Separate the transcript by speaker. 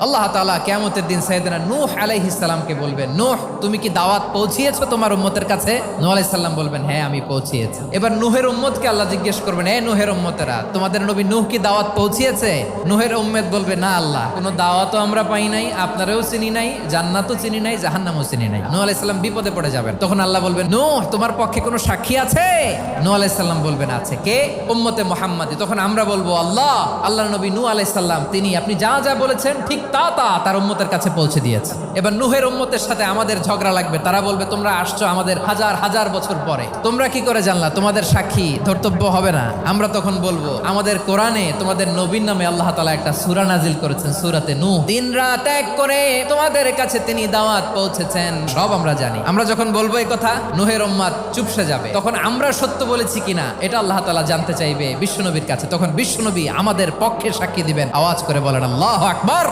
Speaker 1: আল্লাহ তাআলা কিয়ামতের দিন সাইয়েদনা নূহ আলাইহিস সালামকে বলবেন, নূহ তুমি কি দাওয়াত পৌঁছিয়েছো তোমার উম্মতের কাছে? নূহ আলাইহিস সালাম বলবেন, হ্যাঁ আমি পৌঁছিয়েছি। এবার নূহের উম্মতকে আল্লাহ জিজ্ঞেস করবেন, হে নূহের উম্মতেরা, তোমাদের নবী নূহ কি দাওয়াত পৌঁছিয়েছে? নূহের উম্মত বলবে, না আল্লাহ, কোনো দাওয়াতও আমরা পাই নাই, আপনারাও চিনি নাই, জান্নাতও চিনি নাই, জাহান্নামও চিনি নাই। নূহ আলাইহিস সালাম বিপদে পড়ে যাবেন। তখন আল্লাহ বলবেন, নূহ তোমার পক্ষে কোনো সাক্ষী আছে? নূহ আলাইহিস সালাম বলবেন, আছে। কে? উম্মতে মুহাম্মাদি। তখন আমরা বলবো, আল্লাহর নবী নূহ আলাইহিস সালাম তিনি আপনি যা যা বলেছেন ঠিক তা তার উম্মতের কাছে পৌঁছে দিয়েছে। এবার নূহের উম্মতের সাথে আমাদের ঝগড়া লাগবে। তারা বলবে, তোমরা আসছো আমাদের হাজার হাজার বছর পরে, তোমরা কি করে জানলা? তোমাদের সাক্ষী ধর্তব্য হবে না? আমরা তখন বলবো, আমাদের কোরআনে তোমাদের নবীর নামে আল্লাহ তাআলা একটা সূরা নাজিল করেছেন, সূরাতে নূহ। দিন রাত এক করে তোমাদের কাছে তিনি দাওয়াত পৌঁছেছেন, সব আমরা জানি। আমরা যখন বলবো এই কথা, নূহের উম্মত চুপসে যাবে। তখন আমরা সত্য বলেছি কিনা এটা আল্লাহ তাআলা জানতে চাইবে বিশ্বনবীর কাছে। তখন বিশ্বনবী আমাদের পক্ষে সাক্ষী দিবেন। আওয়াজ করে বলেন আল্লাহু আকবার।